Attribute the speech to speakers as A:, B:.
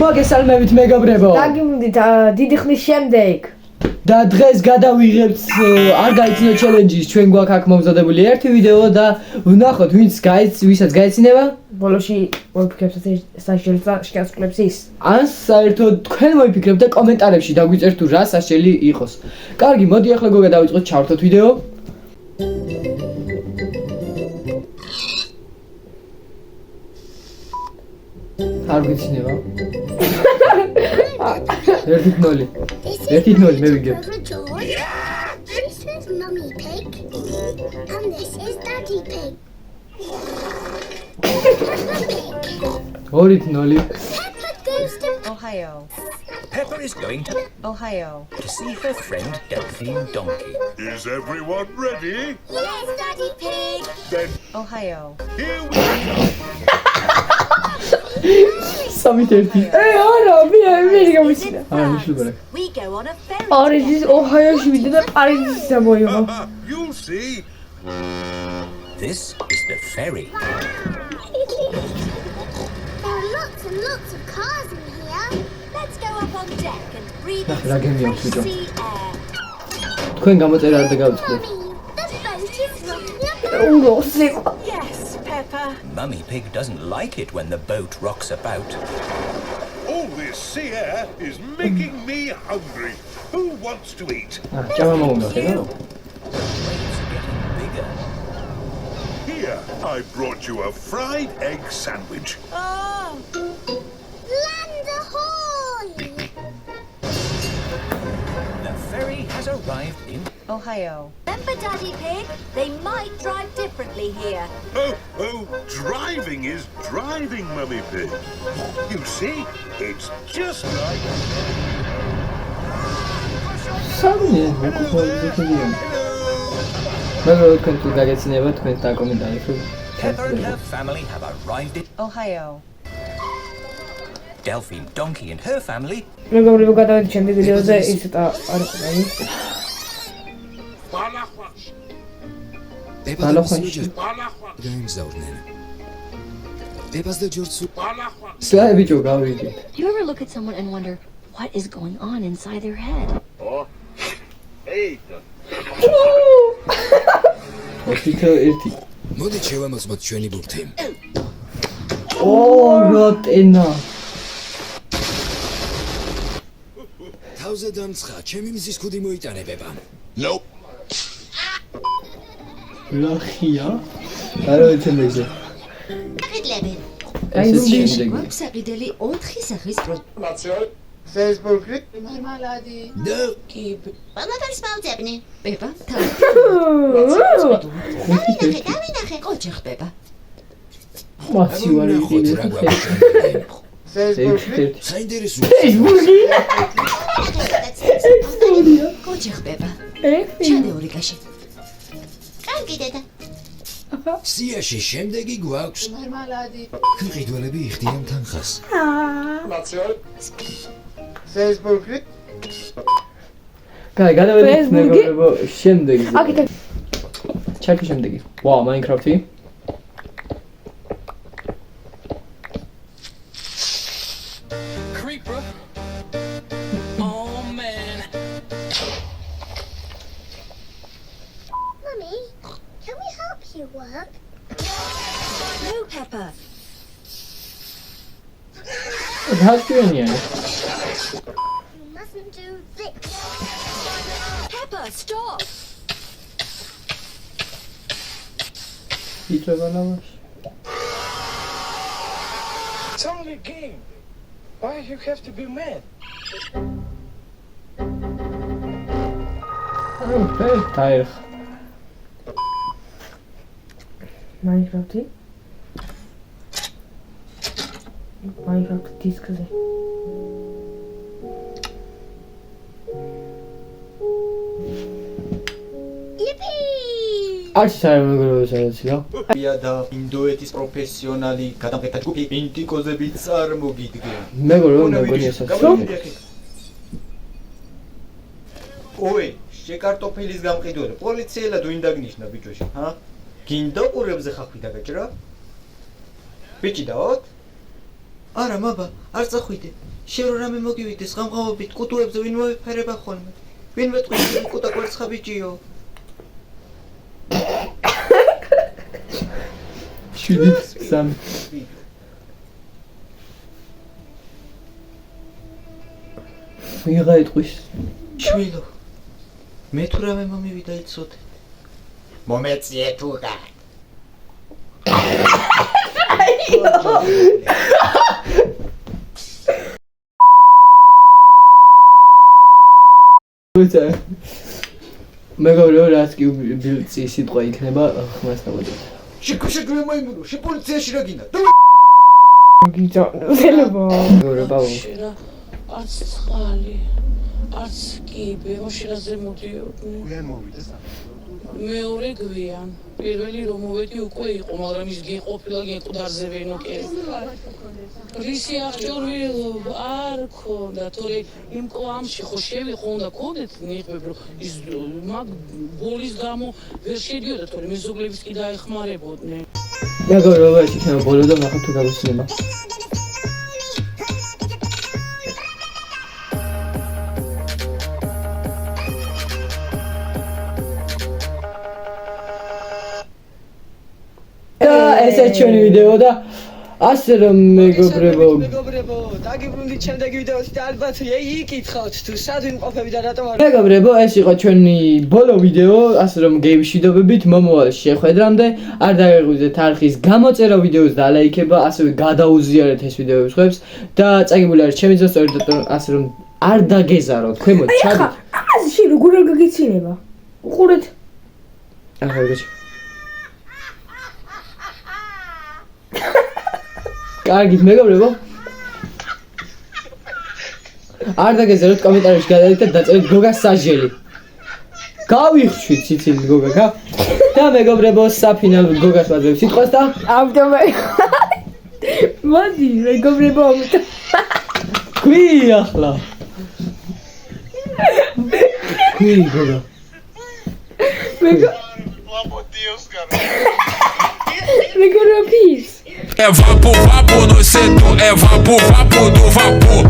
A: მოგესალმებით მეგობრებო.
B: დაგიმდით დიდი ხნის შემდეგ.
A: და დღეს გადავიღებთ არ გაიცნო ჩელენჯის. ჩვენ გვაქვს აქ მომზადებული ერთი ვიდეო და ვნახოთ ვისაც გაეცინება.
B: ბოლოში მოიფიქრებთ საშუალება შეასრულებს ის.
A: ან საერთოდ თქვენ მოიფიქრებთ და კომენტარებში დაგვიწერთ თუ რა სასჯელი იყოს. კარგი, მოდი ახლა გადავიწყოთ ჩავერთოთ ვიდეო. არ გიცინება. 1-0. 1-0 მე ვიგებ.
C: This is Mummy Pig and this is Daddy Pig.
A: 2-0.
C: Peppa goes to
D: Ohio.
E: Peppa is going to
D: Ohio.
E: see her friend Delphine Donkey.
F: Is everyone ready?
C: Yes, Daddy Pig.
F: Then
D: Ohio.
F: here we go.
A: 3-1.
B: არა, მე გამიჩნდა.
A: არა, მიშლებარა.
D: We go on a ferry.
B: პარიზის ოჰაიოში ვიდა და პარიზის გამოიღო.
F: You'll see.
E: This is the ferry.
C: There are lots and lots of cars in here.
D: Let's go up on deck and breathe
A: Ach,
D: in
A: რა
D: some
A: გემია
D: fresh
A: თვითონ.
D: sea air.
A: თქვენ გამოწერა არ დაგავიწყდეთ.
C: Mummy, the boat is rocking
B: უნგროსი.
D: Yes, Peppa.
E: Mummy Pig doesn't like it when the boat rocks about.
F: All this sea air is making me hungry. Who wants to eat?
A: ჭამა მოუნდა, ხედავ?
E: Waves are getting bigger.
F: Here, I brought you a fried egg sandwich.
D: Oh,
C: Land ahoy!
E: The ferry has arrived in.
D: Ohio. Remember, Daddy Pig? They might drive differently here.
F: Oh, driving is driving, Mummy Pig. You see, it's just like...
A: სამი მოკუპოლზე ხდიან. მაგრამ თქვენ თუ გაგეცნიება თქვენ და კომენტარებში.
E: Peppa and her family have arrived in.
D: Ohio.
E: Delphine Donkey and her family.
B: მეგობრებო, გადავიდეთ შემდეგ ვიდეოზე, ის ცოტა არ იყო.
A: ბალახვანში.
G: გაიმგზავრნენ. პეპას და ჯორჯს
A: სლაი ბიჭო გავიდი.
H: You ever look at someone and wonder what is going on inside their head?
A: ოცითო ერთი.
G: მოდით შევამოწმოთ ჩვენი ბურთი.
A: როტენა.
G: თავზე დამცხა, ჩემი მზის ქუდი მოიტანებება.
A: ლახია. არა ეცემეზე.
C: Qidlebe.
A: ეს შემდეგი.
H: გვაქვს საყიდელი 4 სახის
G: და
C: Ყველაფერს მოვძებნი.
H: პეპა
C: დავინახე.
H: ყოჩი ხდება.
A: მაცი ვარ
G: ნახოთ რა
A: იქნებ.
G: გვაქვს.
A: ერთ.
G: საინტერესოა.
H: ყოჩი ხდება.
B: ეხი.
H: ჩადე ურიკაში.
C: კარგი დედა.
G: სიაში შემდეგი გვაქვს. მყიდველები იხდიან თანხას.
A: კაი, გადავიდეთ
B: Facebook-ი?
A: მეგობრებო შემდეგი.
B: აკეთე.
A: ჩაკი შემდეგი. ვაუ, Minecraft-ი.
I: Creeper. Oh man.
C: Mummy, can we help you work?
D: No, Peppa.
A: გასწრენია.
C: You mustn't do this.
D: Peppa, stop.
A: იწება ნამაში.
I: It's only a game. Why you have to be mad?
A: დაიხ.
B: Minecraft-ი. Minecraft დისკზე.
C: Yippee!
A: არც საერთოდ შეიძლება.
J: და ინდოეთის პროფესიონალი გადამღებთა ჯგუფი ინდიკოზები წარმოგიდგენ.
A: მეგობრებო, მეგონია სასწაული.
J: ой, შეკარტოფილის გამყიდველი. პოლიციელად ვინ დაგნიშნა ბიჭოში, ჰა? გინდა ყურებზე ხახვი დაგაჭრა? ბიჭი დაოთ? არა, მაბა, არ წახვიდე. შენ რო რამე მოგივიდეს ღამღამობით კუტუებზე ვინ მოიფერება ხოლმე. ვინ მეტყვის კუტა კვერცხაბიჭიო.
A: 7-3 ვიღა იტყვის
J: შვილო. მე თუ რამე მომივიდა იცოდე. მომეწიე თუ რა. მეგობრებო, რაც კი ბილწი სიტყვა იქნება, ხმას დავაჭერ.
G: შეგვე მაიმუნო, შე პოლიციაში რა გინდა?
B: გიძა, ზელებო.
A: მეგობრებო,
I: არც წყალი, არც კიბე, მოშინაზე მოდიოდნენ.
F: გვიან მოვიდეს.
I: მეორე გვიან. პირველი რომ მოვედი უკვე იყო, მაგრამ ის გიყოფილა გეკუდარზე ვენოკე. რისი აღჭურვილობა არ ქონდა, თორე იმ კვამში ხო შევიყო უნდა ქონდეთ ნიღბებ, რომ ის მაგ ბოლის გამო ვერ შედიოდა, თორე მეზობლებიც კი დაეხმარებოდნენ.
A: მეგობრებო, ეს იქნება ბოლო და ნახოთ თუ გაგვისინება. ესეა ჩვენი ვიდეო და ასე რომ მეგობრებო,
K: დაგიბრუნდით შემდეგი ვიდეოში და ალბათ იკითხავთ თუ სად ვიმყოფები და რატომ არ
A: მეგობრებო, ეს იყო ჩვენი ბოლო ვიდეო, ასე რომ გეიმშვიდობებით მომავალ შეხვედრამდე, არ დაგეღვიძეთ არხის გამოწერა ვიდეოს და ლაიქება, ასევე გადაუზიარეთ ეს ვიდეოების ხვებს და წაგებული არის ჩემი ძმა სწორედ ასე რომ არ დაგეზაროთ, ქვემოთ ჩადით.
B: აზში როგორ არ გაგიცინება? უყურეთ.
A: ახლა გეჩ. კარგით მეგობრებო, არ დაგეზაროთ, კომენტარებში გადადით და დაწერეთ გოგას საჟელი. გავიხშვით ციცილ გოგა გა და მეგობრებო, საფინალო გოგას ვაძლევ სიტყვას და
B: ავტომე. მოდი მეგობრებო, ამიტომ.
A: ქვი ახლა. ქვი გოგა.
B: მეგობრებო, peace.
L: É vapo, vapo no setor, é vapo, vapo do vapor.